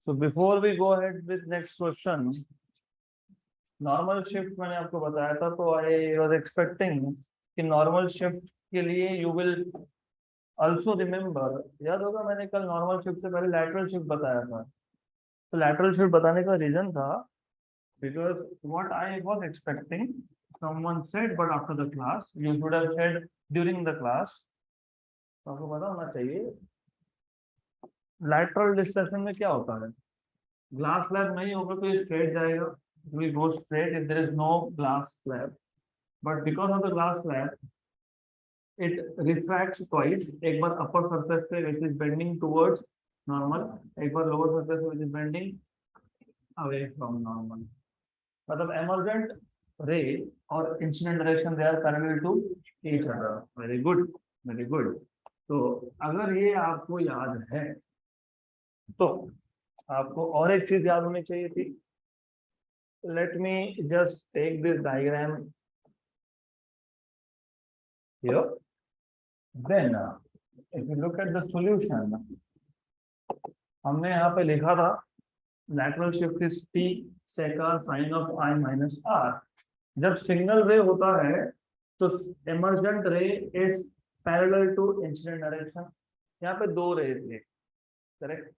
So before we go ahead with next question, normal shift मैंने आपको बताया था, तो आई वाज एक्सपेक्टिंग कि नॉर्मल शिफ्ट के लिए यू विल आल्सो रिमेम्बर, याद होगा मैंने कल नॉर्मल शिफ्ट से पहले लैटरल शिफ्ट बताया था। तो लैटरल शिफ्ट बताने का रीजन था because what I was expecting, someone said but after the class you should have said during the class. तो आपको पता होना चाहिए लैटरल डिस्प्लेसमेंट में क्या होता है। ग्लास स्लैब नहीं होगा तो ये स्ट्रेट जाएगा, it will go straight if there is no glass slab, but because of the glass slab it refracts twice, एक बार upper surface पे which is bending towards normal, एक बार lower surface which is bending away from normal। मतलब emergent ray और incident direction they are parallel to each other। very good, very good। तो अगर ये आपको याद है तो आपको और एक चीज याद होनी चाहिए थी। Let me just take this diagram here, then if you look at the solution, हमने यहाँ पे लिखा था lateral shift is t sec r sin of I minus r। जब सिंगल रे होता है तो emergent ray is parallel to incident direction। यहाँ पे दो रे थे, करेक्ट।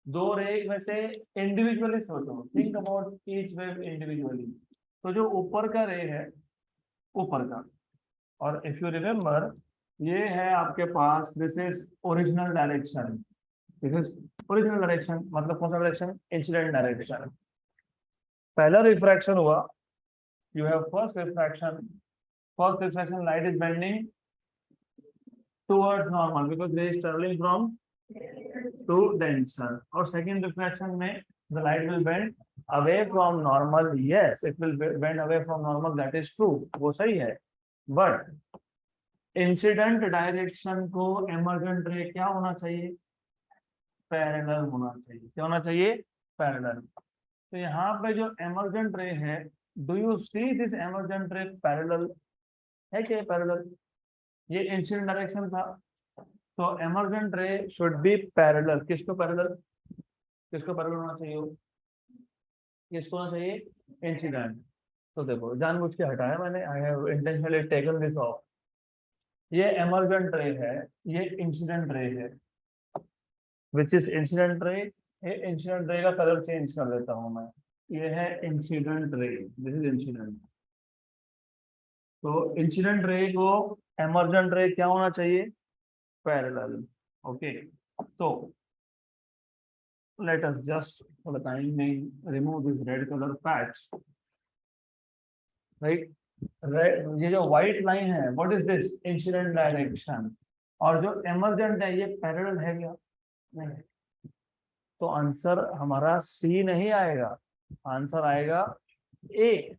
दो रे में से इंडिविजुअली सोचो, think about each wave individually. तो जो ऊपर का रे है ऊपर का, और इफ यू रिमेम्बर ये है आपके पास this is original direction, this is original direction मतलब कौन सा डायरेक्शन, इंसिडेंट डायरेक्शन। पहला रिफ्रैक्शन हुआ, you have first refraction light is bending towards normal because ray is travelling from to denser, और सेकंड रिफ्रैक्शन में the light will bend away from normal. Yes, it will bend away from normal, that is true, वो सही है। But incident direction को emergent ray क्या होना चाहिए, parallel होना चाहिए। क्या होना चाहिए, पैरेलल। तो यहाँ पे जो एमर्जेंट रे है, do you see this emergent ray parallel है क्या, पैरेलल। ये इंसिडेंट डायरेक्शन था, तो एमर्जेंट रे शुड बी पैरेलल। किसको पैरेलल, किसको पैरेलल होना चाहिए, किसको होना चाहिए, इंसिडेंट। तो देखो जानबूझ के हटाया मैंने, I have intentionally taken this of. ये एमर्जेंट रे है, ये इंसिडेंट रे है, विच इज इंसिडेंट रे। ये इंसिडेंट रे का कलर चेंज कर देता हूं मैं, ये है incident ray, this is incident. तो इंसिडेंट रे को एमर्जेंट रे क्या होना चाहिए, पैरेलल। ओके, तो let us just for the time being remove this red color patch, right। ये जो व्हाइट लाइन है, what is this, incident direction. और जो एमर्जेंट है ये पैरेलल है क्या, नहीं। तो आंसर हमारा सी नहीं आएगा, आंसर आएगा ए।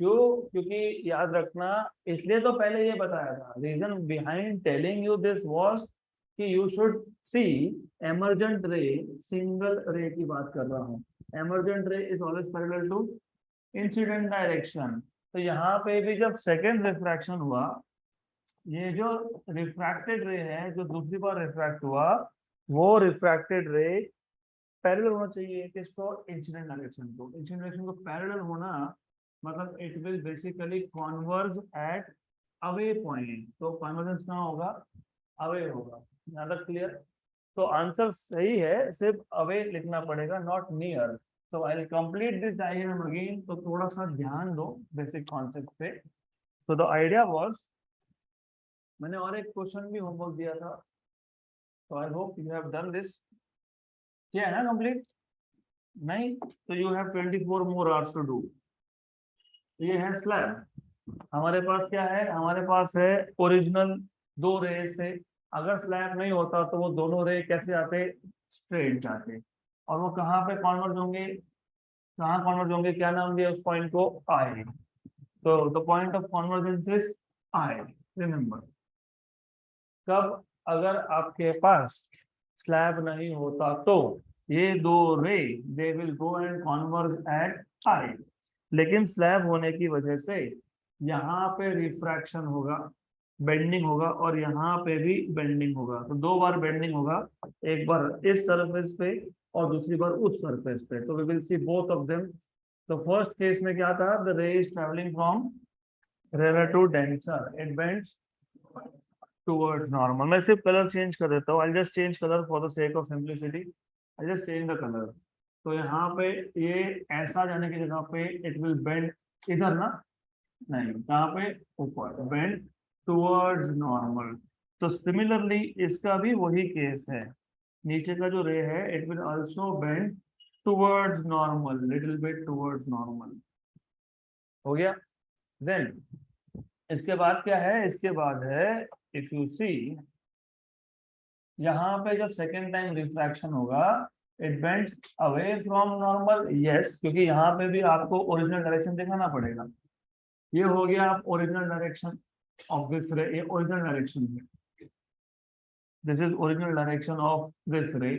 क्यों, क्योंकि याद रखना, इसलिए तो पहले ये बताया था, reason behind telling you this was कि you should see emergent ray, single ray की बात कर रहा हूँ। Emergent ray is always parallel to incident direction. तो यहाँ पे भी जब सेकेंड रिफ्रैक्शन हुआ, ये जो रिफ्रैक्टेड रे है जो दूसरी बार रिफ्रैक्ट हुआ, वो रिफ्रैक्टेड रे पैरेलल होना चाहिए किसको, इंसिडेंट डायरेक्शन को। इंसिडेंट डायरेक्शन को पैरेलल होना मतलब it will basically converge at away point. तो कन्वर्जेंस कहाँ होगा, अवे होगा। यहाँ तक क्लियर। तो आंसर सही है, सिर्फ अवे लिखना पड़ेगा, नॉट नियर। तो I will complete this diagram again. तो थोड़ा सा ध्यान दो बेसिक कॉन्सेप्ट पे। तो द आइडिया वाज, मैंने और एक क्वेश्चन भी होमवर्क दिया था, तो I hope you have done this. किया है ना कंप्लीट, नहीं तो you have 24 more hours to do. ये है स्लैब, हमारे पास क्या है, हमारे पास है ओरिजिनल दो रेस थे। अगर स्लैब नहीं होता तो वो दोनों रे कैसे आते, स्ट्रेट जाते। और वो कहाँ पे कॉन्वर्ज होंगे, कहाँ कॉन्वर्ज होंगे, क्या नाम दिया उस पॉइंट को, आई। तो the point of convergence is I, remember. कब, अगर आपके पास स्लैब नहीं होता तो ये दो ray they will go and converge at eye. लेकिन स्लैब होने की वजह से यहाँ पे रिफ्रैक्शन होगा, बेंडिंग होगा और यहाँ पे भी बेंडिंग होगा, तो दो बार बेंडिंग होगा, एक बार इस सरफेस पे और दूसरी बार उस सरफेस पे, तो we will see both of them. तो फर्स्ट केस में क्या था, the ray is travelling from rare to denser, it bends towards normal. मैं सिर्फ कलर चेंज कर देता हूँ, I just change colour for the sake of simplicity, I just change the colour. तो यहाँ पे ये ऐसा जाने की जगह पे इट विल बेंड इधर ना, नहीं कहाँ पे, ऊपर, बेंड टुवर्ड्स नॉर्मल। तो सिमिलरली इसका भी वही केस है, नीचे का जो रे है it will also bend towards normal, little bit towards normal. हो गया। देन इसके बाद क्या है, इसके बाद है, इफ यू सी यहाँ पे जब सेकेंड टाइम रिफ्रैक्शन होगा, it bends away from normal, yes, क्योंकि यहाँ पे भी आपको ओरिजिनल डायरेक्शन दिखाना पड़ेगा। ये हो गया आप original direction of this ray, ये ओरिजिनल डायरेक्शन है, this is original direction of this ray.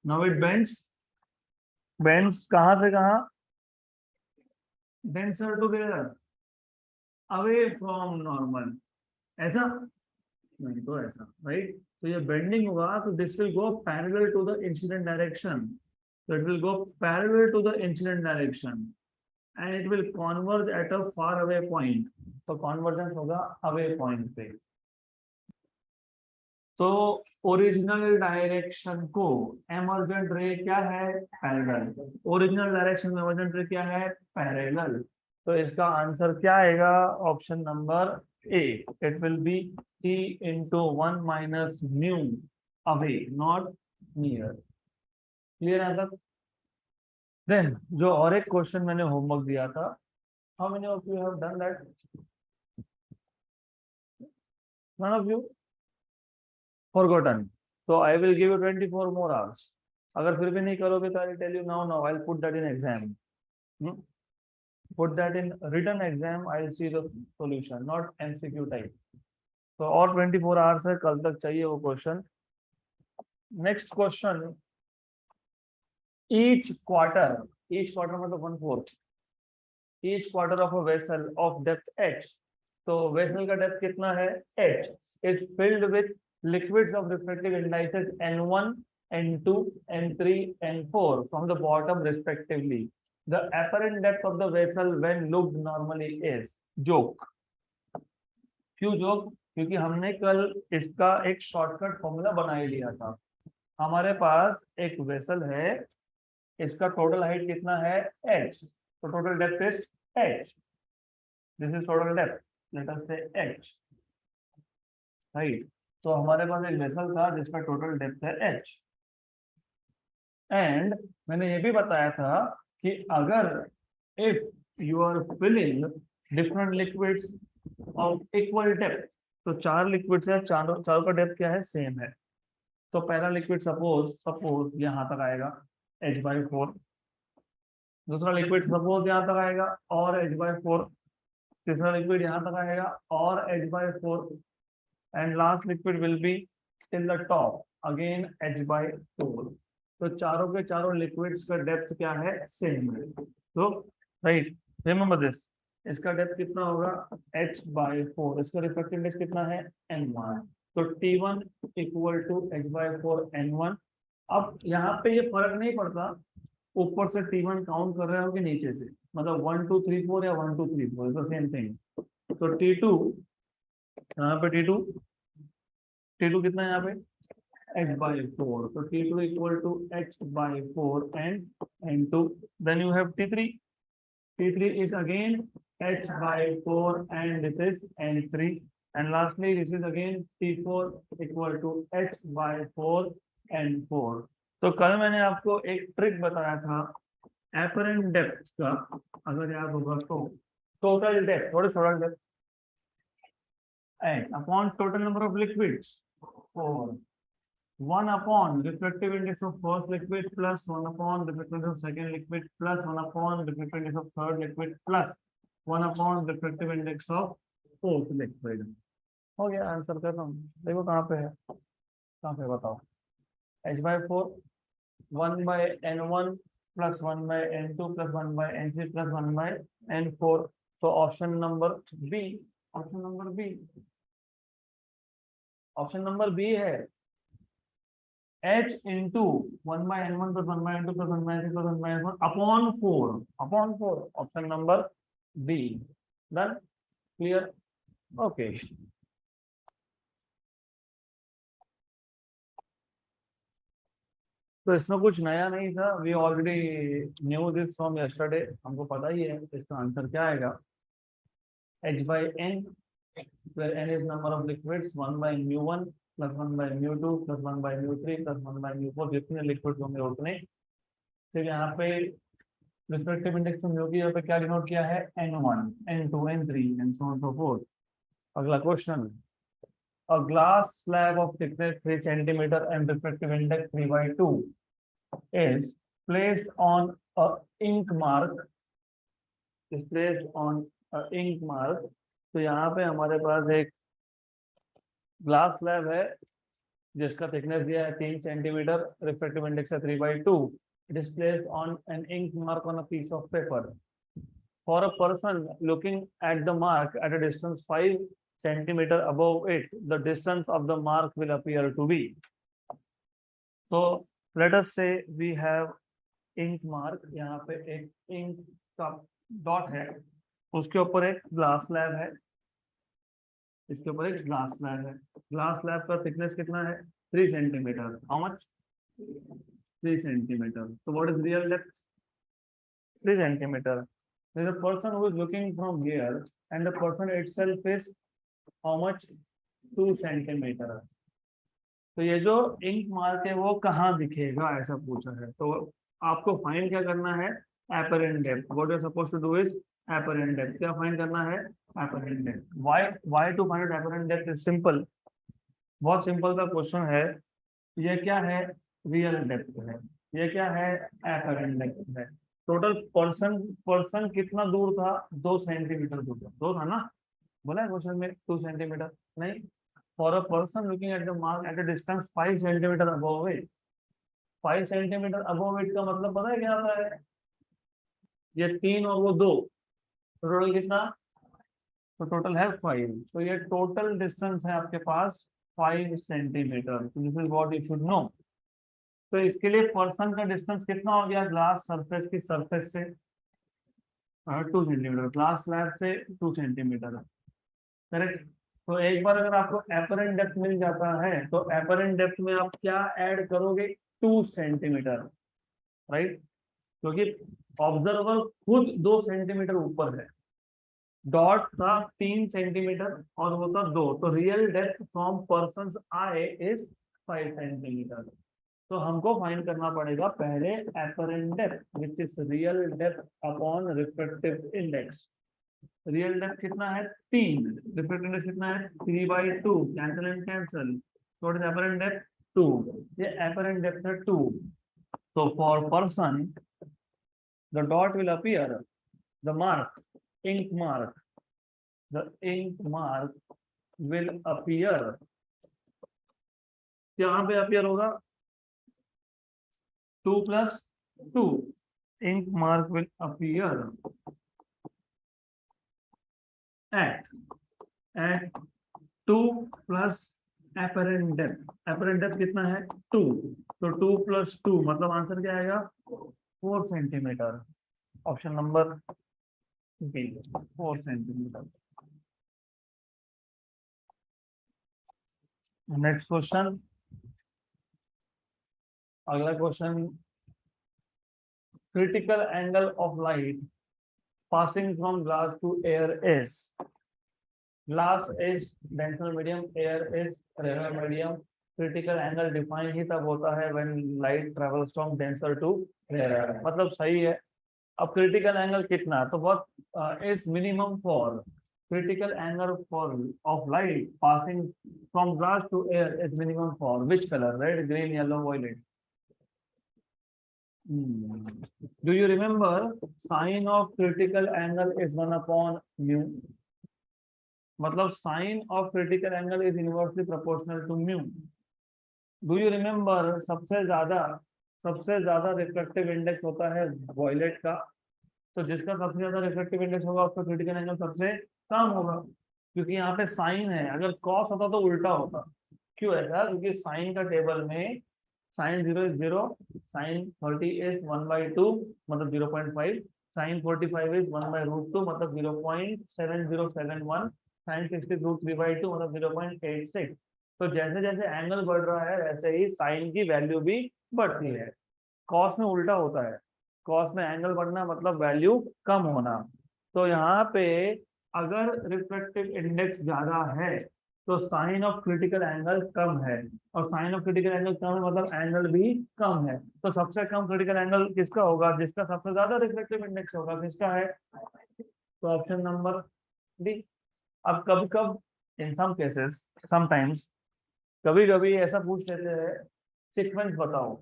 Now it bends, bends कहाँ से कहाँ, denser to there, away from normal, ऐसा नहीं तो ऐसा, राइट। तो ये बेंडिंग होगा तो this will go parallel to the incident direction, so it will go parallel to the incident direction and it will converge at a far away point, तो convergence होगा away point पे। तो original direction को emergent ray क्या है, parallel, original direction में emergent ray क्या है, पैरेलल। तो इसका आंसर क्या आएगा, option number A, it will be t into 1 minus mu away, not near। Clear है तक। देन जो और एक क्वेश्चन मैंने होमवर्क दिया था, how many of you have done that, none of you forgotten, तो I will give you 24 more hours. अगर फिर भी नहीं करोगे तो I will tell you now, now I will put that in exam, put that in written exam, I will see the solution, not MCQ type. तो और 24 hours है, कल तक चाहिए वो question. Next question, each quarter मतलब 1/4, each quarter of a vessel of depth h, तो vessel का डेप्थ कितना है, h, is filled with liquids of respective indices n1, n2, n3, n4 from the bottom respectively. The apparent depth of the vessel when looked normally is, joke, क्यों joke, क्योंकि हमने कल इसका एक शॉर्टकट फॉर्मूला बना ही लिया था। हमारे पास एक वेसल है, इसका टोटल हाइट कितना है, h, तो total depth is h, this is total depth, late us से h, राइट। तो हमारे पास एक वेसल था जिसका टोटल डेप्थ है h, एंड मैंने ये भी बताया था कि अगर if you are filling different liquids of equal depth, तो चार लिक्विड्स है, चारों चारों का डेप्थ क्या है, सेम है। तो पहला लिक्विड सपोज यहाँ तक आएगा h/4, दूसरा लिक्विड सपोज यहाँ तक आएगा और h/4, तीसरा लिक्विड यहाँ तक आएगा और h/4, and last liquid will be till the top again h/4। तो चारों के चारों लिक्विड्स का डेप्थ क्या है, सेम है। तो राइट, रिमेंबर दिस, इसका डेप्थ कितना होगा, h/4, इसका रिफ्रैक्टिव इंडेक्स कितना है, n1, तो t1 equal to h/4 n1। अब यहाँ पे ये फर्क नहीं पड़ता ऊपर से t1 काउंट कर रहे हो कि नीचे से, मतलब 1 2 3 4 या 1 2 3 4 इज द सेम थिंग। तो t2, यहाँ पे t2 कितना है यहाँ पे, h/4, so t2 equal to h/4 and n2, then you have t3 is again h/4 and this is n3, and lastly this is again t4 equal to h/4 n4। तो कल मैंने आपको एक ट्रिक बताया था एपरेंट डेप्थ का, अगर याद होगा तो, total depth, total depth and upon total number of liquids, 4, 1 upon refractive index of first liquid plus 1 upon refractive index of second liquid plus 1 upon refractive index of third liquid plus 1 upon refractive index of fourth liquid। हो गया answer खत्म। देखो कहाँ पे है, कहाँ पे बताओ, h/4 1/n1 plus 1/n2 plus 1/n3 plus 1/n4, तो option number B, option number B. Option number B है h into 1/n1 + 1/n2 + 1/3 + 1/n1 upon 4 option number B. Done, clear, okay. तो इसमें कुछ नया नहीं था, we already knew this from yesterday, हमको पता ही है इसका आंसर क्या आएगा, h/n, where n is number of liquids, 1/μ1 + 1/μ2 + 1/μ3 + 1/μ4, जितने लिक्विड होंगे उतने। फिर यहाँ पे रिफ्रैक्टिव इंडेक्स में म्यू की जगह पे क्या डिनोट किया है, n1, n2, n3 and so on so fourth. अगला question, a glass slab of thickness 3 centimeter and refractive index 3/2 is placed on a ink mark, is placed on a ink mark। तो यहाँ पे हमारे पास एक glass slab है जिसका thickness दिया है 3 सेंटीमीटर, रिफ्रैक्टिव इंडेक्स है 3/2। It is placed on an ink mark on a piece of paper. For a person looking at the mark at a distance 5 centimetre above it, the distance of the mark will appear to be. तो let us say we have ink mark, यहाँ पे एक ink का dot है, उसके ऊपर एक glass slab है, इसके ऊपर एक ग्लास स्लैब है। ग्लास स्लैब का थिकनेस कितना है, 3 सेंटीमीटर। How much, 3 centimetre. तो what is real depth, 3 centimetre. There is a person who is looking from here and the person itself is how much, 2 centimetre. तो ये जो ink mark है वो कहाँ दिखेगा ऐसा पूछा है, तो आपको फाइंड क्या करना है, apparent depth। What you are supposed to do is apparent depth। क्या फाइंड करना है, apparent depth। why to find apparent depth is simple, बहुत सिंपल सा क्वेश्चन है। ये क्या है, रियल डेप्थ है, ये क्या है, apparent डेप्थ है। टोटल पर्सन कितना दूर था, 2 सेंटीमीटर दूर था, 2 था ना, बोला है क्वेश्चन में 2 सेंटीमीटर नहीं। For a person looking at the mark at a distance 5 centimetre above it, 5 centimetre above it का मतलब पता है क्या होता है, ये 3 और वो 2, टोटल कितना, तो टोटल है 5। तो ये टोटल डिस्टेंस है आपके पास 5 centimetre. This is what you should know. तो इसके लिए पर्सन का डिस्टेंस कितना हो गया, ग्लास सरफेस की सरफेस से 2 सेंटीमीटर, ग्लास स्लैब से 2 सेंटीमीटर, करेक्ट। तो एक बार अगर आपको एपरेंट डेप्थ मिल जाता है तो एपरेंट डेप्थ में आप क्या ऐड करोगे, 2 सेंटीमीटर, राइट। क्योंकि ऑब्जर्वर खुद 2 सेंटीमीटर ऊपर है, डॉट था 3 सेंटीमीटर और वो था 2, तो real depth from person eye is 5 centimetre. तो हमको फाइंड करना पड़ेगा पहले apparent depth which is real depth upon refractive index. Real depth कितना है, 3, रिफ्रैक्टिव इंडेक्स कितना है, 3/2, cancel and cancel, what is apparent depth, 2। ये एपरेंट डेप्थ है 2। तो for person the dot will appear, the mark, ink mark, the ink mark will appear, यहाँ पे appear होगा 2 + 2, ink mark will appear at 2 plus apparent depth। apparent depth कितना है, 2, तो 2 + 2 मतलब आंसर क्या आएगा, 4 centimetre. Option number B, 4 centimetre. Next question, अगला question, critical angle of light passing from glass to air is, glass is denser medium, air is rarer medium। critical angle define ही तब होता है when light travels from denser to rarer, मतलब सही है। अब critical angle कितना, तो what is minimum for critical angle for of light passing from glass to air is minimum for which color, red, green, yellow, violet। Do you remember sine of critical angle is 1/μ, मतलब sine of critical angle is inversely proportional to μ। Do you remember सबसे ज्यादा refractive index होता है violet का, तो जिसका सबसे ज्यादा रिफ्रैक्टिव इंडेक्स होगा उसका क्रिटिकल एंगल सबसे कम होगा, क्योंकि यहाँ पे साइन है, अगर कॉस होता तो उल्टा होता, क्यों ऐसा? क्योंकि साइन का टेबल में साइन 0 इज 0, साइन 30 इज 1/2 मतलब 0.5, साइन 45 इज 1/√2 मतलब 0.7071, साइन 60 √3/2 मतलब 0.86। तो जैसे जैसे एंगल बढ़ रहा है वैसे ही साइन की वैल्यू भी बढ़ती है। कॉस में उल्टा होता है, कॉस में एंगल बढ़ना मतलब वैल्यू कम होना। तो यहाँ पे अगर रिफ्रैक्टिव इंडेक्स ज्यादा है तो साइन ऑफ क्रिटिकल एंगल कम है, और साइन ऑफ क्रिटिकल एंगल कम है मतलब एंगल भी कम है। तो सबसे कम क्रिटिकल एंगल किसका होगा? जिसका सबसे ज्यादा रिफ्रैक्टिव इंडेक्स होगा। किसका है? तो ऑप्शन नंबर डी। अब कभी कब, इन सम केसेस, समटाइम्स, कभी कभी ऐसा पूछ लेते हैं सीक्वेंस बताओ।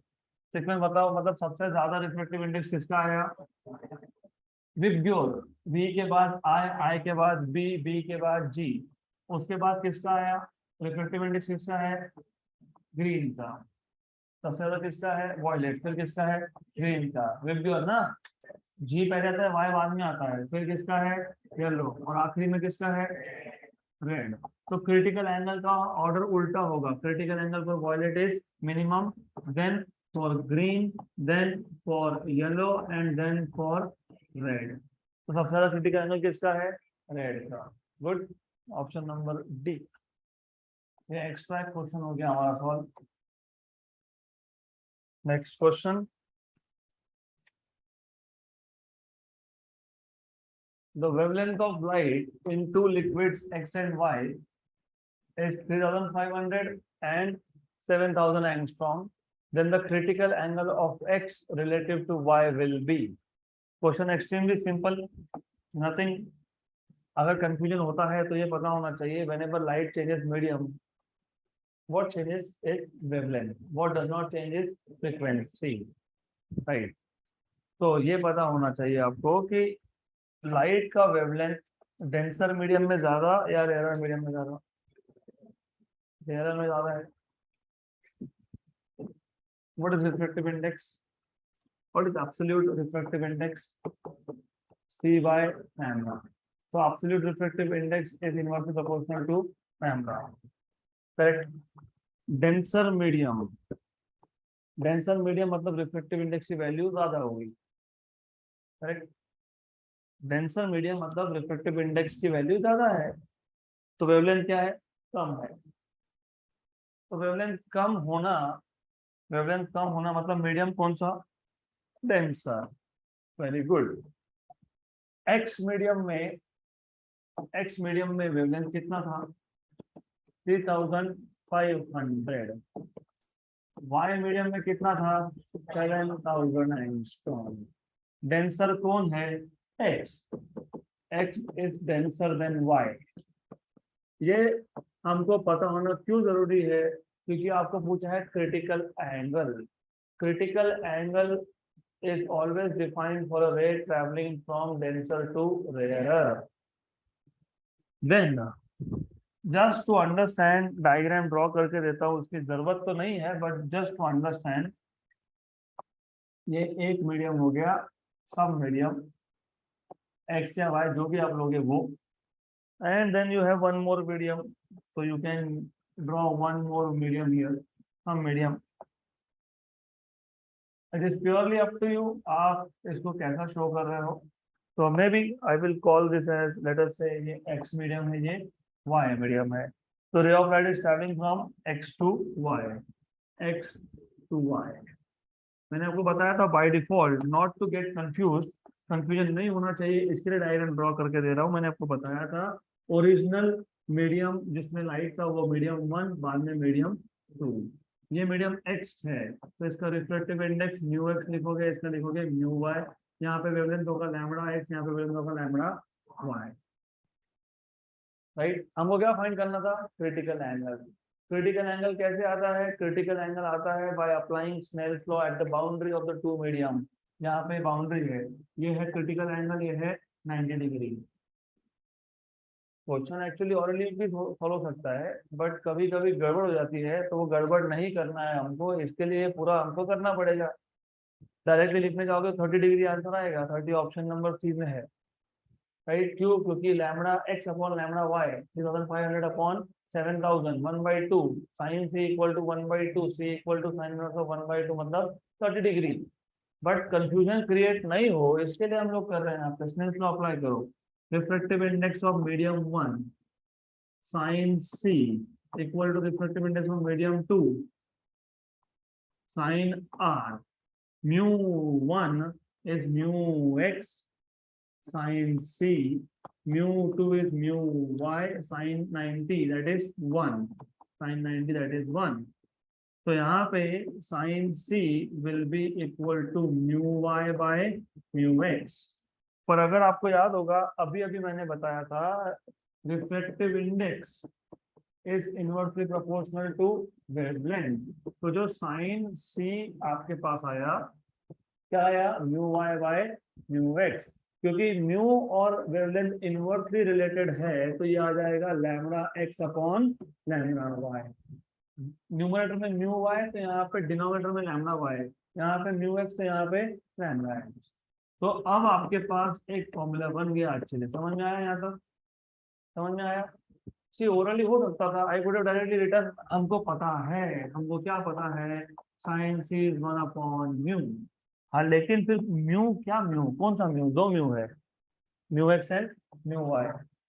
सीक्वेंस बताओ मतलब सबसे ज्यादा रिफ्रैक्टिव इंडेक्स किसका आया? विबग्योर, वी के बाद आई, आई के बाद बी, बी के बाद जी, उसके बाद किसका आया रिफ्रैक्टिव इंडेक्स? किसका है? ग्रीन का। सबसे ज्यादा किसका है? वॉयलेट। फिर किसका है? ग्रीन का। विबग्योर ना, जी पहले आता है, वाई बाद में आता है, फिर किसका है? येलो, और आखिरी में किसका है? रेड। तो क्रिटिकल एंगल का ऑर्डर उल्टा होगा। Critical angle for violet is minimum, then for green, then for yellow and then for red. तो सबसे ज्यादा क्रिटिकल एंगल किसका है? रेड का। Good, option number D. ये एक्स्ट्रा क्वेश्चन हो गया हमारा solve. Next question, the wavelength of light in two liquids X and Y is 3500 and 7000 angstrom, then the critical angle of X relative to Y will be. Question extremely simple, nothing. अगर confusion होता है तो ये पता होना चाहिए, whenever light changes medium, what changes is wavelength, what does not change is frequency, right? तो ये पता होना चाहिए आपको कि लाइट का वेवलेंथ डेंसर मीडियम में ज्यादा या रेयर मीडियम में ज्यादा? रेयर में ज्यादा है। What is refractive index? What is absolute refractive index? C by lambda. So absolute refractive index is inversely proportional to lambda. Correct. Denser medium. Denser medium मतलब refractive index की value ज्यादा होगी। Correct. Denser medium मतलब refractive index की value ज्यादा है, तो wavelength क्या है? कम है। तो वेवलेंथ कम होना मतलब मीडियम कौन सा? Denser. Very good. X medium में वेवलेंथ कितना था? 3500। वाई मीडियम में कितना था? 7000 एंगस्ट्रॉम। डेंसर कौन है? X. X is denser than Y. ये हमको पता होना क्यों जरूरी है? क्योंकि आपको पूछा है critical angle. Critical angle is always defined for a ray traveling from denser to rarer. Then just to understand, diagram draw करके देता हूँ, उसकी जरूरत तो नहीं है बट जस्ट टू अंडरस्टैंड। ये एक मीडियम हो गया, सब मीडियम एक्स या वाई जो भी आप लोगे वो, and then you have one more medium, so you can draw one more medium here, some medium. It is purely up to you, आप इसको कैसा शो कर रहे हो। तो maybe I will call this as, let us say ये x medium है, ये वाई मीडियम है। तो ray of light is travelling from X to Y, X to Y. मैंने आपको बताया था by default, not to get confuse, confusion नहीं होना चाहिए इसके लिए डायग्राम ड्रॉ करके दे रहा हूँ। मैंने आपको बताया था ओरिजिनल मीडियम जिसमें लाइट था वो मीडियम 1, बाद में मीडियम 2। ये मीडियम एक्स है तो इसका रिफ्लेक्टिव इंडेक्स म्यू एक्स लिखोगे, इसका लिखोगे म्यू वाई। यहाँ पे वेवलेंथ होगा लैम्बडा एक्स, यहाँ पे वेवलेंथ होगा लैम्बडा वाई। राइट। हमको क्या फाइंड करना था? Critical angle. क्रिटिकल एंगल कैसे आता है? क्रिटिकल एंगल आता है by applying Snell's law at the boundary of the two medium. यहाँ पे बाउंड्री है, ये है क्रिटिकल एंगल, ये है 90 डिग्री। क्वेश्चन एक्चुअली ऑरली भी फॉलो सकता है बट कभी कभी गड़बड़ हो जाती है, तो वो गड़बड़ नहीं करना है हमको, इसके लिए पूरा हमको करना पड़ेगा। डायरेक्टली लिखने जाओगे 30 डिग्री आंसर आएगा, 30 ऑप्शन नंबर सी में है। राइट। क्यों? क्योंकि lambda X upon lambda Y 3500 अपॉन 7000 1/2 sin c equal to 1/2 c equal to sine inverse of 1/2 मतलब 30 डिग्री। बट कंफ्यूजन क्रिएट नहीं हो इसके लिए हम लोग कर रहे हैं, आप स्नेल्स लॉ अप्लाई करो। Reflective index of medium 1 sin c equal to reflective index of medium 2 sin r। mu1 is mu x sin c, mu2 is mu y sin 90 that is 1 sin 90 that is 1। तो यहाँ पे sin c will be equal to mu y by mu x। पर अगर आपको याद होगा अभी अभी मैंने बताया था reflective index is inversely proportional to wavelength. तो जो sin c आपके पास आया क्या आया mu y by mu x, क्योंकि म्यू और वेवलेंथ इनवर्सली रिलेटेड है तो ये आ जाएगा lambda x upon lambda y। Numerator में म्यू वाई तो यहाँ पे डिनोमिनेटर में लैम्डा वाई, यहाँ पे म्यू एक्स तो यहाँ पे लैम्डा एक्स। तो अब आपके पास एक फॉर्मूला बन गया। अच्छे से समझ में आया, यहाँ तक समझ में आया। सी ओरली हो सकता था, I could have directly return, हमको पता है, हमको क्या पता है sine C is 1 upon mu. हाँ लेकिन फिर म्यू क्या, म्यू कौन सा म्यू, दो म्यू है, mu X and mu Y.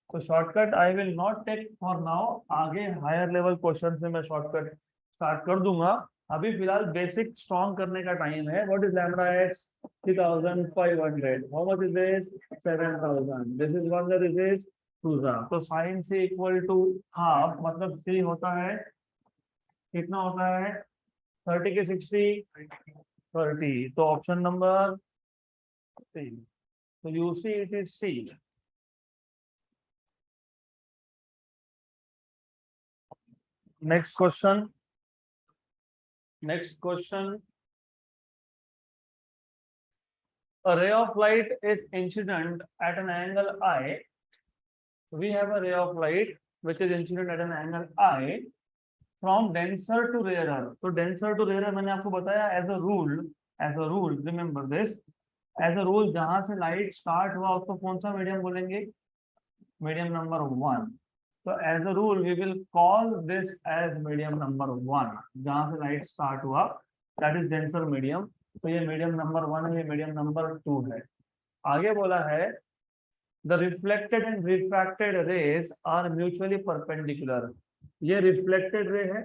तो shortcut I will not take for now, आगे हायर लेवल क्वेश्चन से मैं शॉर्टकट स्टार्ट कर दूंगा। अभी फिलहाल बेसिक स्ट्रॉन्ग करने का टाइम है। What is lambda x 3500, how much is this 7000, this is 1 this is 2। तो साइन से इक्वल टू हाफ मतलब सी होता है कितना होता है 30 के 60 30। तो ऑप्शन नंबर 3, तो you see it is C. Next question. Next question. A ray of light is incident at an angle I. We have a ray of light which is incident at an angle I from denser to rarer. तो denser to rarer मैंने आपको बताया as a rule, remember this, as a rule जहां से light start हुआ उसको कौन सा मीडियम बोलेंगे, मीडियम नंबर 1। तो as a rule we will call this as medium number 1, जहां से लाइट स्टार्ट हुआ दैट इज डेंसर मीडियम। तो ये मीडियम नंबर 1 है, ये मीडियम नंबर 2 है। आगे बोला है the reflected and refracted rays are mutually perpendicular. ये रिफ्लेक्टेड रे है,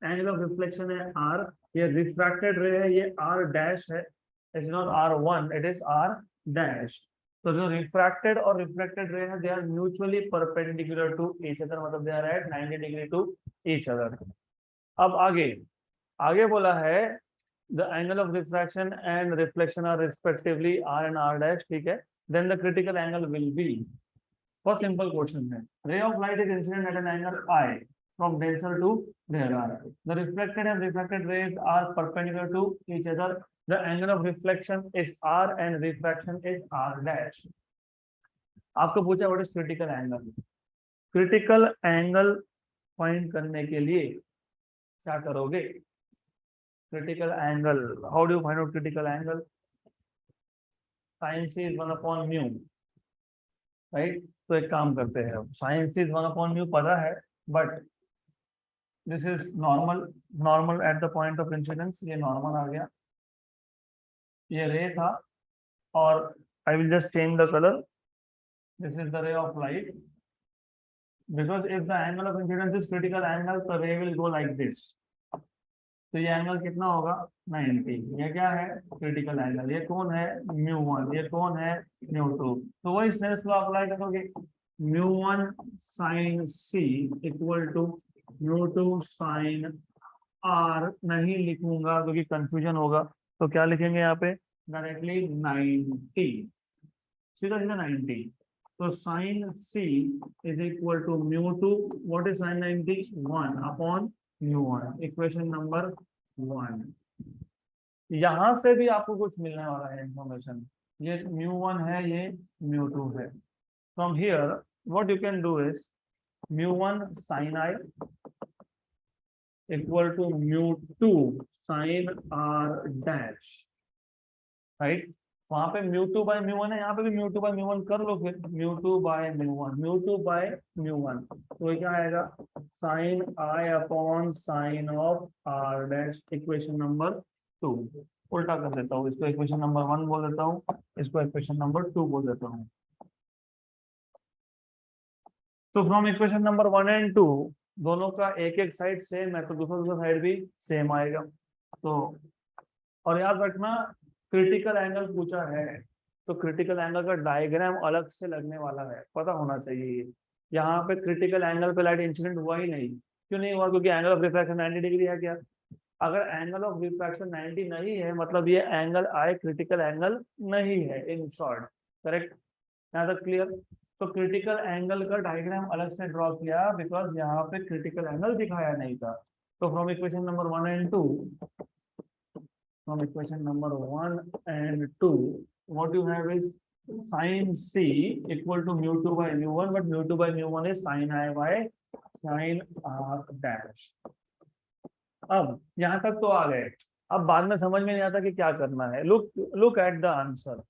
एंगल ऑफ रिफ्लेक्शन है r, ये रिफ्रैक्टेड रे है, ये r डैश है, it's not r1 it is r dash. तो जो रिफ्रैक्टेड और रिफ्लेक्टेड रे है they are mutually perpendicular to each other, मतलब they are at 90 degree to each other. अब आगे बोला है the angle of refraction and reflection are respectively r and r dash, ठीक है। Then the critical angle will be, बहुत simple question है, ray of light is incident at an angle I from denser to rarer. The reflected and refracted rays are perpendicular to each other. The angle of reflection is r and refraction is r dash. आपको पूछा what is critical angle. Critical angle find करने के लिए क्या करोगे, critical angle, how do you find out critical angle, sine C is 1 upon mu, right. तो एक काम करते हैं, sine C is 1 upon mu पता है, but this is normal at the point of incidence, ये नॉर्मल आ गया, ये रे था, और I will just change the colour, this is the ray of light, because if the angle of incidence is critical angle तो रे will go like this. तो ये एंगल कितना होगा 90, ये क्या है क्रिटिकल एंगल, ये कौन है μ1, ये कौन है μ2। तो वही स्नेल्स लॉ अप्लाई करोगे, μ1 sin c equal to μ2 sin r, नहीं लिखूंगा क्योंकि कंफ्यूजन होगा, तो क्या लिखेंगे यहाँ पे डायरेक्टली 90, सीधा सीधा 90। तो sin c is equal to μ2, what is sin 90 1 upon μ1, equation number 1। यहां से भी आपको कुछ मिलने वाला है इंफॉर्मेशन, ये μ1 है, ये μ2 है। From here what you can do is μ1 sin I equal to μ2 sin r dash, right. वहां पे mu two by mu one है, यहाँ पे भी mu two by mu one कर लो, फिर mu two by mu one, mu two by mu one, तो ये क्या आएगा, sine I upon sine of R dash, equation number 2। उल्टा कर देता हूँ, इसको इक्वेशन नंबर 1 बोल देता हूँ, इसको इक्वेशन नंबर 2 बोल देता हूँ। तो फ्रॉम इक्वेशन नंबर 1 एंड 2 दोनों का एक एक साइड सेम है, तो दूसरा दूसरा साइड भी सेम आएगा। तो और याद रखना क्रिटिकल एंगल पूछा है, तो क्रिटिकल एंगल का डायग्राम अलग से लगने वाला है, पता होना चाहिए ये। यहाँ पे क्रिटिकल एंगल पे लाइट इंसिडेंट हुआ ही नहीं, क्यों नहीं हुआ, क्योंकि एंगल ऑफ रिफ्रैक्शन 90 डिग्री है क्या। अगर एंगल ऑफ रिफ्रैक्शन 90 नहीं है, मतलब ये एंगल आई क्रिटिकल एंगल नहीं है, इन शॉर्ट। करेक्ट, यहाँ तक क्लियर। तो क्रिटिकल एंगल का डायग्राम अलग से ड्रॉ किया, बिकॉज यहाँ पे क्रिटिकल एंगल दिखाया नहीं था। तो from equation number 1 and 2, from equation number 1 and 2, what you have is sin c equal to mu 2 by mu 1, but mu 2 by mu 1 is sin I by sin r dash। अब यहाँ तक तो आ गए, अब बाद में समझ में नहीं आता कि क्या करना है। Look at the answer.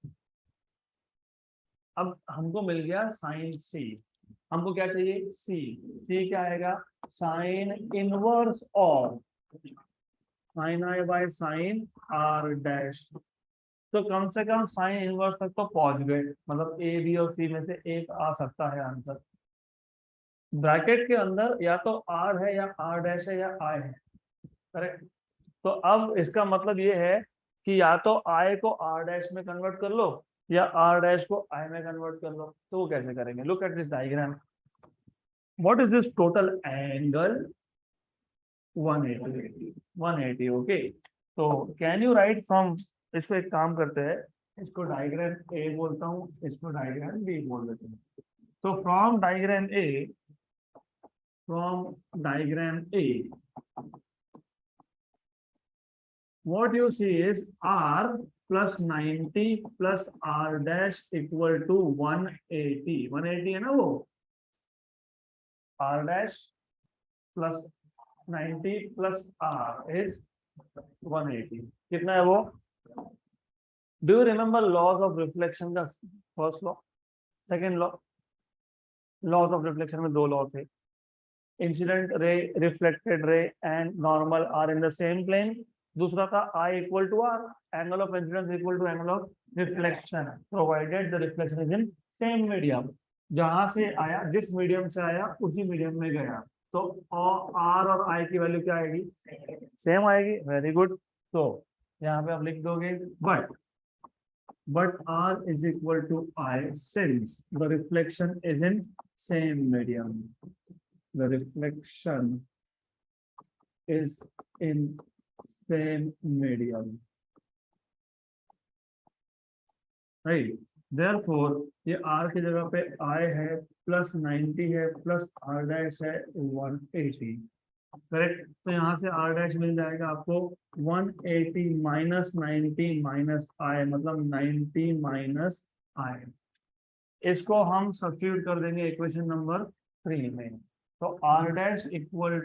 अब हमको मिल गया साइन सी, हमको क्या चाहिए, सी क्या आएगा, sine inverse of sine I by sine R dash. तो कम से कम साइन इनवर्स तक तो पहुंच गए, मतलब ए बी और सी में से एक आ सकता है आंसर। ब्रैकेट के अंदर या तो आर है या आर डैश है या आई है, करेक्ट। तो अब इसका मतलब ये है कि या तो आई को आर डैश में कन्वर्ट कर लो या आर डैश को आई में कन्वर्ट कर लो। तो वो कैसे करेंगे, look at this diagram. What is this total angle, 180 okay. तो कैन यू राइट फ्रॉम, इसको एक काम करते हैं, इसको डायग्राम ए बोलता हूँ, इसको डायग्राम बी बोल देते हैं। तो from diagram A what you see is r plus 90 plus r dash equal to 180। 180 है ना वो, r dash plus 90 plus r is 180। कितना है वो, do you remember laws of reflection का first law, second law. Laws of reflection में दो law थे, incident ray, reflected ray and normal are in the same plane. दूसरा था I equal to R, angle of incidence equal to angle of reflection, provided the reflection is in same medium. जहां से आया, जिस medium से आया उसी medium में गया, तो आर और आई की वैल्यू क्या आएगी, सेम आएगी। Very good. तो यहाँ पे आप लिख दोगे but r is equal to I since the reflection is in same medium, the reflection is in same medium, right? Therefore ये r की जगह पे I है, प्लस 90 है, प्लस r डैश है 180, करेक्ट। तो यहाँ से r डैश मिल जाएगा आपको 180 माइनस 90 माइनस I, मतलब 90 माइनस I। इसको हम सब्स्टिट्यूट कर देंगे इक्वेशन नंबर 3 में। तो r dash equal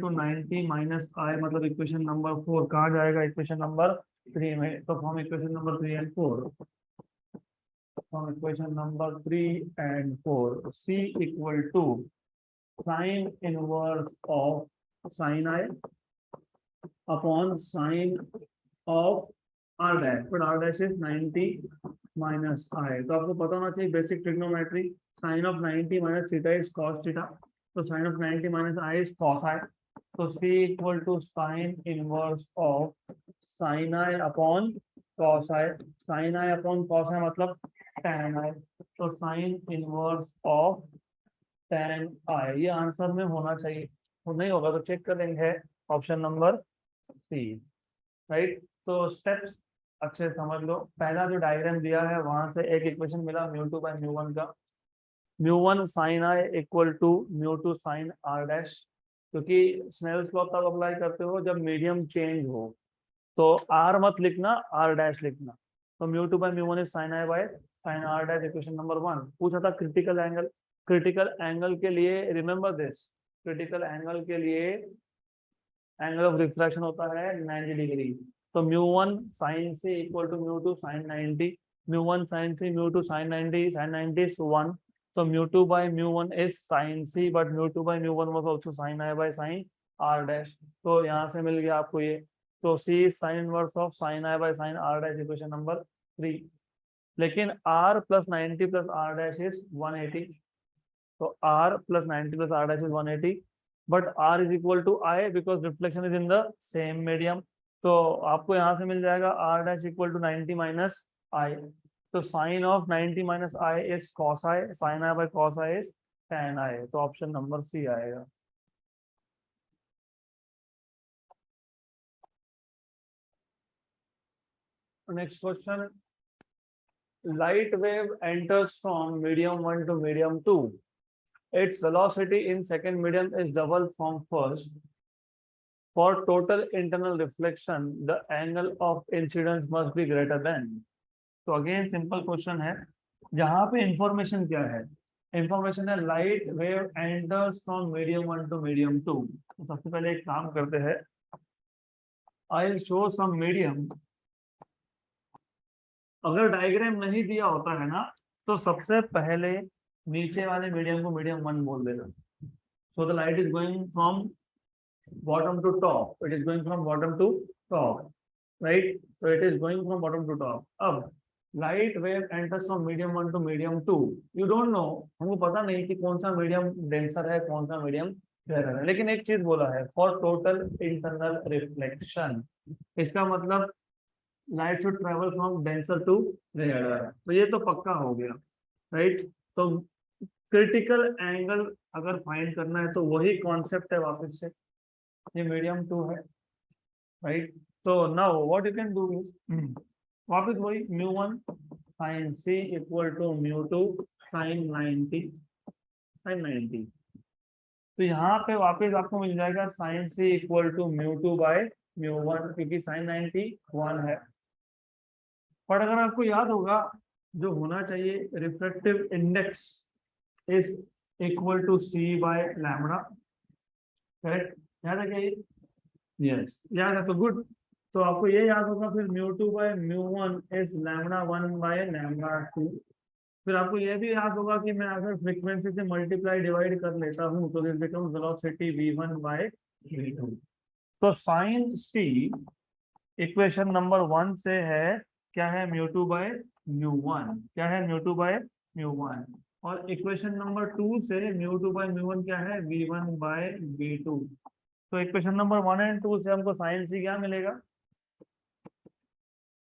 to 90 minus I, मतलब इक्वेशन नंबर 4 कहाँ जाएगा, इक्वेशन नंबर 3 में। तो from equation number 3 and 4, from equation number 3 and 4 C equal to sine inverse of sine I upon sine of r dash, but r dash is 90 minus I। तो आपको पता होना चाहिए basic trigonometry, sine of 90 minus theta is cos theta, तो sign of 90 minus I is cos I। तो C equal to sine inverse of sine I upon cos I, sine I upon cos I मतलब tan I, तो sine inverse of tan I। ये answer में होना चाहिए, नहीं होगा तो चेक कर लेंगे, ऑप्शन नंबर सी, राइट। तो स्टेप्स अच्छे से समझ लो। पहला जो डायग्राम दिया है वहां से एक इक्वेशन मिला mu two by mu one का, mu one sine I equal to mu two sine R dash, क्योंकि स्नेल्स लॉ तब अप्लाई करते हो जब मीडियम चेंज हो, तो आर मत लिखना, आर डैश लिखना। तो mu two by mu one is sine I by sine R dash, equation number 1। पूछा था क्रिटिकल एंगल, क्रिटिकल एंगल के लिए रिमेंबर दिस, क्रिटिकल एंगल के लिए एंगल ऑफ रिफ्रैक्शन होता है 90 डिग्री, तो μ1 sin c equal to μ2 sin 90, μ1 sin c μ2 sin 90, sin 90 is 1, तो μ2 by μ1 is sin c, but μ2 by μ1 was also sin I by sin r dash, तो यहाँ से मिल गया आपको ये, तो c is sin inverse of sin I by sin r dash, equation number 3। लेकिन r plus 90 plus r dash is 180, तो r plus 90 plus r dash is 180, but r is equal to I because reflection is in the same medium, तो आपको यहाँ से मिल जाएगा r dash equal to 90 minus I, तो sin of 90 minus I is cos I, sin I by cos I is tan I, तो option number सी आएगा। Next question, light wave enters from medium 1 to medium 2, its velocity in second medium is double from first, for total internal reflection the angle of incidence must be greater than, तो again simple question है, जहां पे information क्या है, information है light wave enters from medium 1 to medium 2, तो सबसे पहले एक काम करते हैं, I will show some medium, अगर डायग्राम नहीं दिया होता है ना, तो सबसे पहले नीचे वाले मीडियम को मीडियम 1 बोल देना, so the light is going from bottom to top, it is going from bottom to top, right, so it is going from bottom to top। अब light wave enters from medium 1 to medium 2, you don't know, हमको पता नहीं कि कौन सा medium denser है कौन सा मीडियम क्लियर है, लेकिन एक चीज बोला है फॉर टोटल इंटरनल रिफ्लेक्शन, इसका मतलब light should travel from denser to rare, तो ये तो पक्का हो गया, राइट, तो क्रिटिकल एंगल अगर फाइंड करना है तो वही कॉन्सेप्ट है वापस से, ये मीडियम 2 है, राइट, तो now what you can do is वापस वही μ1 sin c equal to μ2 sin 90, तो यहाँ पे वापस आपको मिल जाएगा sin c equal to μ2 by μ1, क्योंकि sin 90 1 है, पर अगर आपको याद होगा जो होना चाहिए refractive index is equal to c by lambda, correct, याद है क्या ये, यस याद है, तो गुड, तो आपको ये याद होगा, फिर μ2 by μ1 is lambda 1 by lambda 2, फिर आपको ये भी याद होगा कि मैं अगर फ्रीक्वेंसी से मल्टीप्लाई डिवाइड कर लेता हूँ तो this becomes velocity v1 by v2, तो साइन c इक्वेशन नंबर 1 से है क्या है μ2 बाय μ1, क्या है μ2 बाय μ1, और इक्वेशन नंबर 2 से μ2 बाय μ1 क्या है v1 बाय v2, तो इक्वेशन नंबर 1 एंड 2 से हमको साइन सी क्या मिलेगा,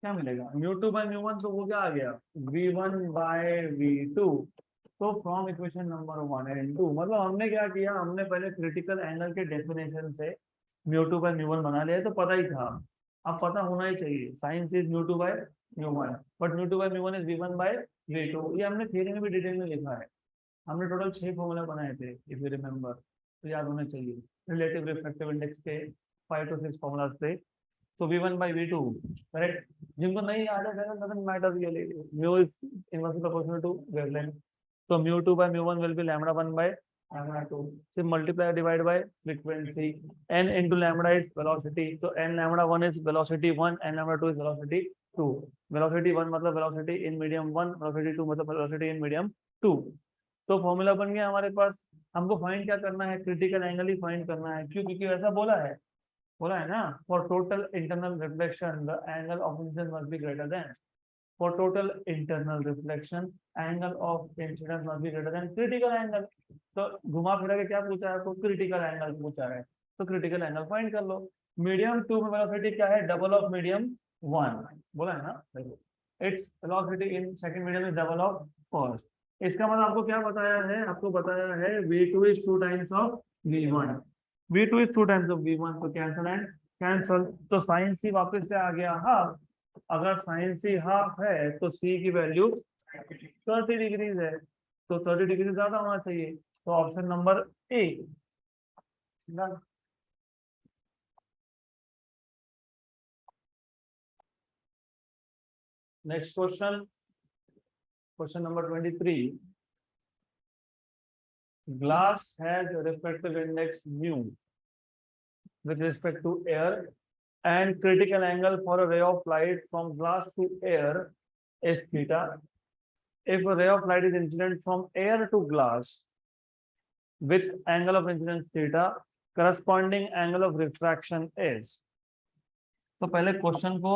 क्या मिलेगा μ2 बाय μ1, तो वो क्या आ गया v1 बाय v2, तो फ्रॉम इक्वेशन नंबर 1 एंड 2 मतलब हमने क्या किया, हमने पहले क्रिटिकल एंगल के डेफिनेशन से μ2 बाय μ1 बना लिया, तो पता ही था, अब पता होना ही चाहिए sine C is μ2 by μ1, but μ2 by μ1 is v1 by v2, ये हमने थ्योरी में भी डिटेल में लिखा है, हमने टोटल 6 फॉर्मूला बनाए थे इफ यू रिमेंबर, तो याद होने चाहिए, रिलेटिव रिफ्रैक्टिव इंडेक्स के 5 to 6 फॉर्मूलाज थे, तो v1 by v2, करेक्ट, जिनको नहीं याद है doesn't matter really, mu is inversely proportional to wavelength, तो mu2 by mu1 will be lambda 1 by lambda 2, so multiply divide by frequency, n into lambda is velocity, so n lambda 1 is velocity 1, n lambda 2 is velocity 2, velocity 1 मतलब velocity in medium 1, velocity 2 मतलब velocity in medium 2, तो formula बन गया हमारे पास, हमको find क्या करना है, क्रिटिकल एंगल ही फाइंड करना है, क्यों, क्योंकि ऐसा बोला है ना, for total internal reflection the angle of incidence must be greater than, for total internal reflection angle of incidence must be greater than critical angle, तो घुमा फिरा के क्या पूछा है आपको, क्रिटिकल एंगल पूछा है, तो क्रिटिकल एंगल फाइंड कर लो, मीडियम 2 में वेलोसिटी क्या है, डबल ऑफ मीडियम 1, बोला है ना, देखो its velocity in second medium is double of first, इसका मतलब आपको क्या बताया है, आपको बताया है v2 is 2 times of v1, v2 is 2 times of v1, तो कैंसल एंड कैंसल, तो साइन सी वापस से आ गया हाफ, अगर साइन सी हाफ है तो सी की वैल्यू 30 डिग्रीज है, तो 30 डिग्री ज्यादा होना चाहिए, तो option number A. Next question, question number 23, glass has a refractive index mu with respect to air and critical angle for a ray of light from glass to air is theta. If a ray of light is incident from air to glass with angle of incidence theta, corresponding angle of refraction is. तो पहले question को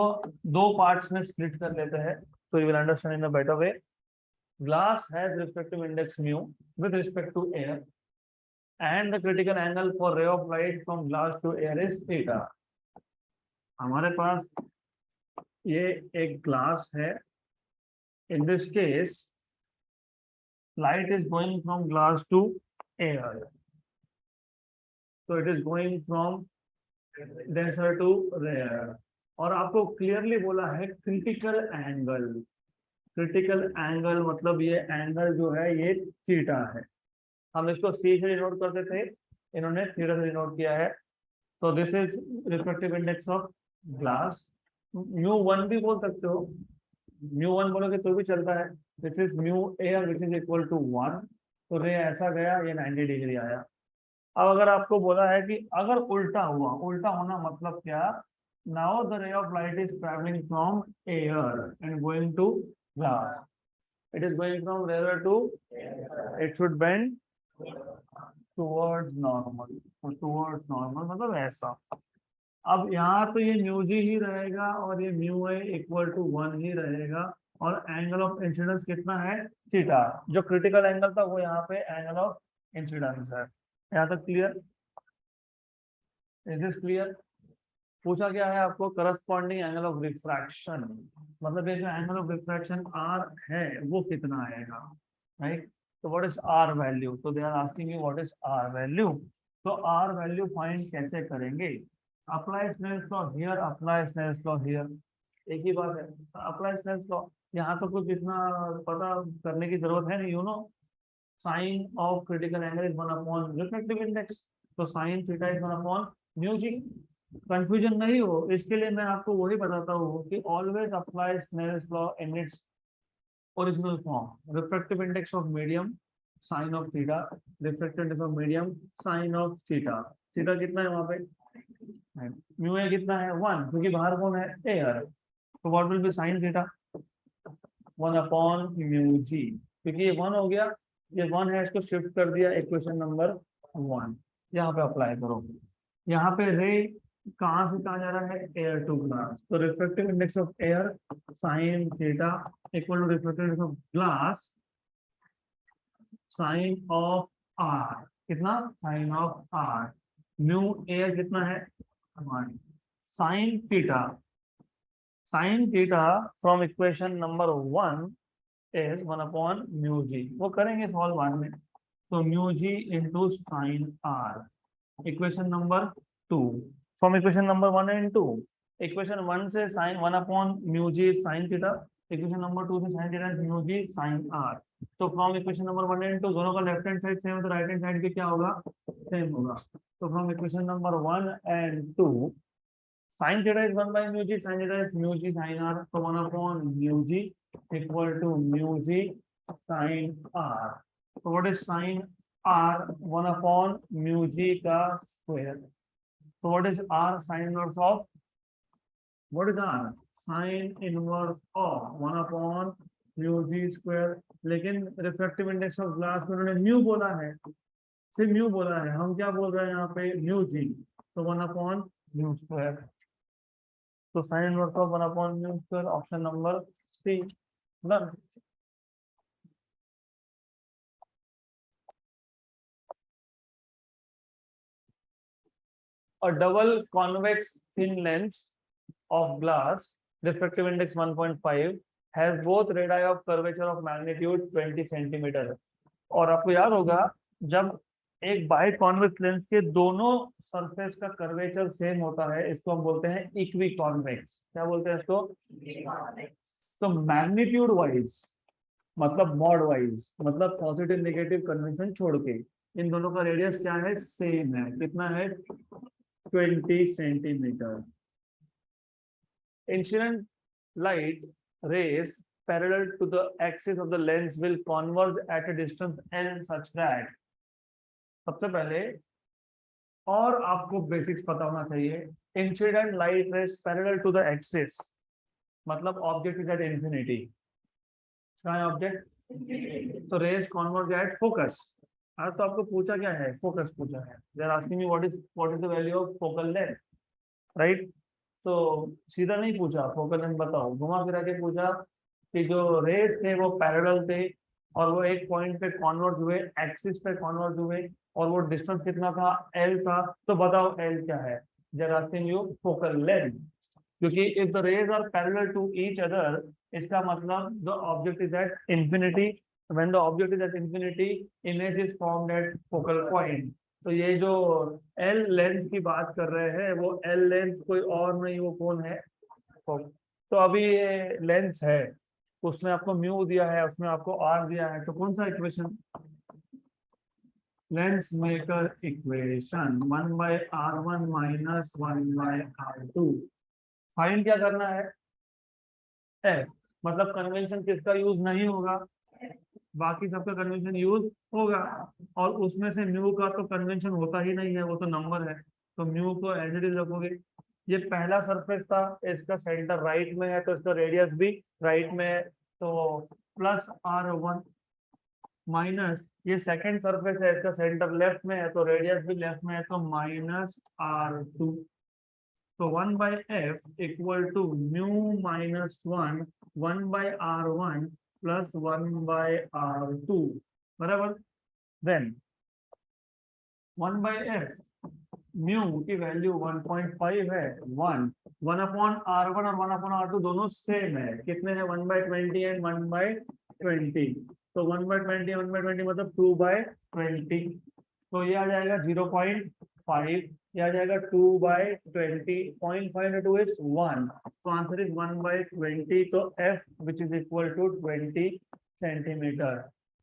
दो parts में split कर लेते हैं, so you will understand in a better way. Glass has refractive index mu with respect to air, and the critical angle for ray of light from glass to air is theta. हमारे पास ये एक glass है. In this case, light is going from glass to air. So it is going from denser to rare. और आपको clearly बोला है critical angle. Critical angle मतलब ये एंगल जो है ये थीटा है. हम इसको सी से डिनोट करते थे, इन्होंने थीटा से डिनोट किया है. तो this is refractive index of glass. Mu one भी बोल सकते हो, म्यू वन बोलोगे तो भी चलता है. This is mu air which is equal to 1. तो रे ऐसा गया, ये 90 डिग्री आया. अब अगर आपको बोला है कि अगर उल्टा हुआ, उल्टा होना मतलब क्या, now the ray of light is travelling from air and going to glass. It is going from rare to, it should bend towards normal. Towards normal मतलब ऐसा. अब यहाँ तो ये म्यू जी ही रहेगा और ये म्यू ए इक्वल टू 1 ही रहेगा, और एंगल ऑफ इंसिडेंस कितना है, थीटा. जो क्रिटिकल एंगल था वो यहाँ पे एंगल ऑफ इंसिडेंस है. यहाँ तक क्लियर? Is this clear? पूछा क्या है आपको, करस्पॉन्डिंग एंगल ऑफ रिफ्रैक्शन, मतलब ये जो एंगल ऑफ रिफ्रैक्शन आर है वो कितना आएगा, राइट? तो व्हाट इज आर वैल्यू? तो they are asking you what is R value. तो आर वैल्यू फाइंड कैसे करेंगे? Apply Snell's law here, apply Snell's law here, एक ही बात है. Apply Snell's law. यहाँ तो कुछ इतना पता करने की जरूरत है नहीं. You know sine of critical angle is 1 upon refractive index. तो sine theta is 1 upon mu G. Confusion नहीं हो इसके लिए मैं आपको वही बताता हूँ कि always apply Snell's law in its original form. Refractive index of medium sine of theta, refractive index of medium sine of theta. Theta कितना है वहां पे, म्यू ए कितना है 1, क्योंकि बाहर कौन है, एयर. तो what will be sine theta 1 upon mu G. क्योंकि ये 1 हो गया, ये 1 है, इसको शिफ्ट कर दिया इक्वेशन नंबर 1. यहाँ पे अप्लाई करो. यहाँ पे रे कहाँ से कहाँ जा रहा है, एयर टू ग्लास. तो refractive index of air sine theta equal to refractive index of glass sine of R. कितना, sine of R. Mu air कितना है, sine theta. Sine theta from equation number 1 is 1 upon mu G. वो करेंगे solve बाद में. तो mu G into sine R. Equation number 2 from equation number 1 and 2. Equation 1 से sine 1 upon mu G sine theta, equation number 2 से sine theta mu G sine R. तो from equation number 1 and 2 दोनों का left hand side same है, तो right hand side भी क्या होगा, सेम होगा. तो from equation number 1 and 2 sin theta is 1 by mu g, sin theta is mu g sin r. So 1 upon mu g equal to mu g sin r. So what is sin r? 1 upon mu g का square. So what is r? Sin inverse of, what is r? Sin inverse of 1 upon mu g square. लेकिन refractive index of glass में उन्होंने mu बोला है, सिर्फ mu बोला है. हम क्या बोल रहे हैं यहाँ पे, म्यू जी. तो 1 अपॉन म्यू स्क्वायर. तो sine inverse of 1 upon mu square, option number C. Done. A double convex thin lens of glass, refractive index 1.5, has both radii of curvature of magnitude 20 centimeter. और आपको याद होगा जब एक by convex lens के दोनों surface का curvature same होता है, इसको हम बोलते हैं इक्वी कॉन्वेक्स. क्या बोलते हैं इसको, तो मैग्नीट्यूड वाइज मतलब मॉड वाइज मतलब पॉजिटिव नेगेटिव कन्वेंशन छोड़ के इन दोनों का रेडियस क्या है, सेम है. कितना है, 20 centimetre. Incident light rays parallel to the axis of the lens will converge at a distance l such that. सबसे पहले और आपको बेसिक्स पता होना चाहिए, incident light rays parallel to the axis, मतलब ऑब्जेक्ट इज एट इंफिनिटी। कहाँ है ऑब्जेक्ट? तो रेज कॉन्वर्ज एट फोकस। हाँ, तो आपको पूछा क्या है? फोकस पूछा है। They are asking me what is the value of focal length, right? तो सीधा नहीं पूछा फोकल लेंथ बताओ, घुमा फिरा के पूछा कि जो रेज थे वो पैरेलल थे और वो एक पॉइंट पे कॉन्वर्ज हुए, एक्सिस पे कॉन्वर्ज हुए, और वो डिस्टेंस कितना था? एल था। तो बताओ एल क्या है? They are asking you focal length, क्योंकि if the rays are parallel to each other, इसका मतलब the object is at infinity. When the object is at infinity, image is formed at focal point. तो ये जो L length की बात कर रहे हैं, वो एल लेंथ कोई और नहीं, वो कौन है? तो अभी ये लेंथ है, उसमें आपको म्यू दिया है, उसमें आपको आर दिया है, तो कौन सा equation? Lens maker equation 1/r1 minus 1/r2। Find क्या करना है? एफ। मतलब कन्वेंशन किसका यूज नहीं होगा? बाकी सबका कन्वेंशन यूज होगा, और उसमें से म्यू का तो कन्वेंशन होता ही नहीं है, वो तो नंबर है। तो म्यू को एज इट इज रखोगे। ये पहला सरफेस था, इसका सेंटर राइट में है, तो इसका रेडियस भी राइट में है, तो प्लस r1 माइनस ये सेकंड सरफेस है, इसका सेंटर लेफ्ट में है, तो रेडियस भी लेफ्ट में है, तो माइनस r2। तो 1/f equal to mu minus 1 plus 1/r2, बराबर। देन 1/f म्यू की वैल्यू 1.5 है, 1 और 1/r2 दोनों सेम है। कितने हैं? 1/20 एंड 1/20। तो 1/20 1/20 मतलब 2/20। तो ये आ जाएगा 0.5, ये आ जाएगा 2/20, 0.5 टू इज 1, तो आंसर इज 1/20। तो f which is equal to 20 centimetre.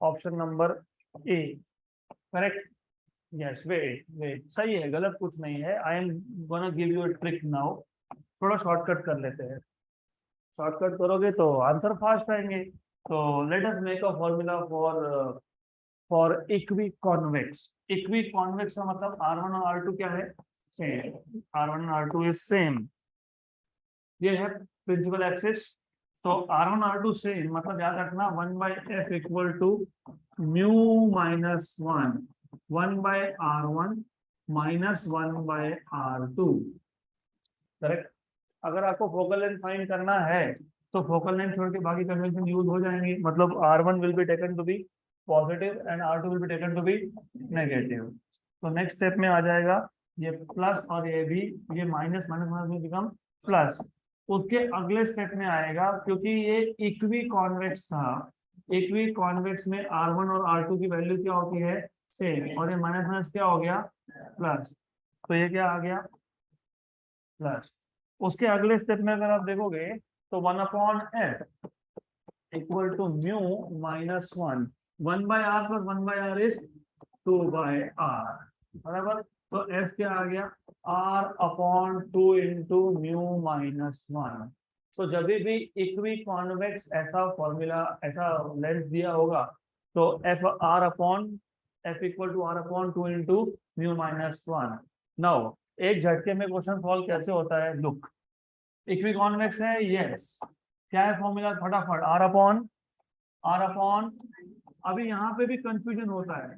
Option number A correct. Yes, wait wait, सही है, गलत कुछ नहीं है। I am gonna give you a trick now. थोड़ा शॉर्टकट कर लेते हैं। शॉर्टकट करोगे तो आंसर फास्ट आएंगे। तो let us make a formula for equi convex. Equi convex का मतलब R1 और R2 क्या है? सेम। R1 और R2 इज सेम। ये है प्रिंसिपल एक्सिस। तो R1 R2 सेम, मतलब याद रखना 1/f equal to mu minus 1 1/r1 minus 1/r2, correct. अगर आपको फोकल लेंथ फाइंड करना है, तो फोकल लेंथ छोड़ के बाकी कन्वेंशन यूज हो जाएंगे। मतलब R1 will be taken to be positive and R2 will be taken to be negative. तो नेक्स्ट स्टेप में आ जाएगा ये प्लस, और ये भी, ये माइनस माइनस माइनस में बिकम प्लस। उसके अगले स्टेप में आएगा, क्योंकि ये इक्वी कॉन्वेक्स था, इक्वी कॉन्वेक्स में R1 और R2 की वैल्यू क्या होती है? सेम। और ये माइनस माइनस क्या हो गया? प्लस। तो ये क्या आ गया? प्लस। उसके अगले स्टेप में अगर आप देखोगे, तो 1/f equal to mu minus 1 1/r plus 1/r is 2/r, बराबर। तो f क्या आ गया? r/2 into mu minus 1। तो जब भी इक्वी कॉन्वेक्स ऐसा फॉर्मूला, ऐसा लेंथ दिया होगा, तो f equal to r/2 into mu minus 1। Now एक झटके में क्वेश्चन सॉल्व कैसे होता है? लुक, इक्वी कॉन्वेक्स है, यस। क्या है फॉर्मूला? फटाफट, r/, अभी यहाँ पे भी कंफ्यूजन होता है,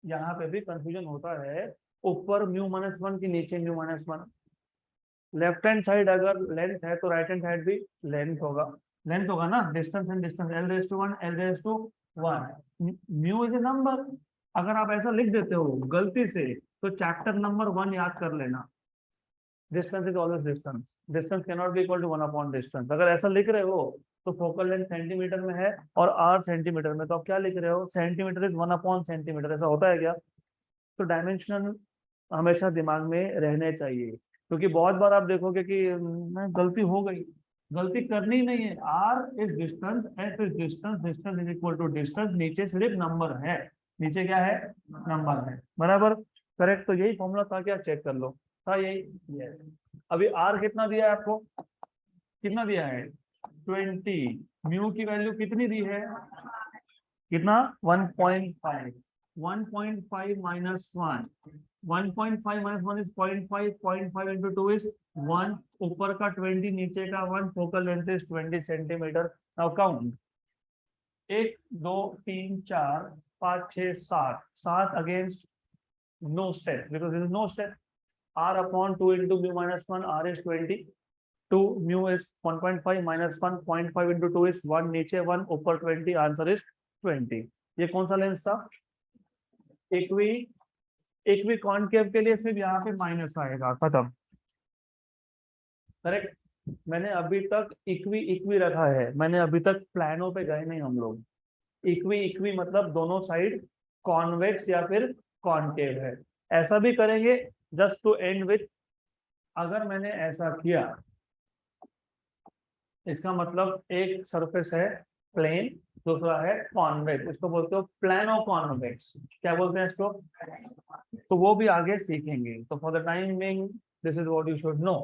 यहाँ पे भी कंफ्यूजन होता है। ऊपर म्यू माइनस 1 के नीचे mu minus 1। Left hand side अगर लेंथ है, तो राइट हैंड साइड भी लेंथ होगा। लेंथ होगा ना, distance and distance, l⁻⁴ l⁻⁴ mu is a number. अगर आप ऐसा लिख देते हो गलती से, तो चैप्टर नंबर 1 याद कर लेना। Distance is always distance, distance can not be equal to 1/डिस्टेंस। अगर ऐसा लिख रहे हो, तो फोकल लेंथ सेंटीमीटर में है और आर सेंटीमीटर में, तो आप क्या लिख रहे हो? सेंटीमीटर इज 1/सेंटीमीटर। ऐसा होता है क्या? तो डायमेंशन हमेशा दिमाग में रहने चाहिए, क्योंकि बहुत बार आप देखोगे कि गलती हो गई। गलती करनी ही नहीं है। R is distance, F is distance, distance is equal to distance, नीचे सिर्फ नंबर है, नीचे क्या है? नंबर है, बराबर। करेक्ट। तो यही फॉर्मूला था, क्या चेक कर लो, था यही। यस। अभी आर कितना दिया है आपको? कितना दिया है? 20। म्यू की वैल्यू कितनी दी है? कितना? 1.5। 1.5 minus 1 1.5 minus 1 is 0.5, 0.5 into 2 is 1, ऊपर का 20, नीचे का 1, focal length is 20 centimetre. Now count, 1 2 3 4 5 6 7, 7 against no step, because this is no step. r upon 2 into mu minus 1, r is 20, 2 mu is 1.5 minus 1, 0.5 into 2 is 1, नीचे 1, ऊपर 20, answer is 20। ये कौन सा lens था? इक्वी इक्वी कॉनकेव के लिए सिर्फ यहाँ पे माइनस आएगा, खत्म। करेक्ट। मैंने अभी तक इक्वी इक्वी रखा है, मैंने अभी तक प्लानों पे गए नहीं हम लोग। इक्वी इक्वी मतलब दोनों साइड कॉन्वेक्स या फिर कॉनकेव है। ऐसा भी करेंगे जस्ट टू एंड विथ, अगर मैंने ऐसा किया, इसका मतलब एक सरफेस है प्लेन, दूसरा है कॉन्वेक्स, इसको बोलते हो प्लानो कॉन्वेक्स। क्या बोलते हैं इसको? तो वो भी आगे सीखेंगे। तो for the time being this is what you should know.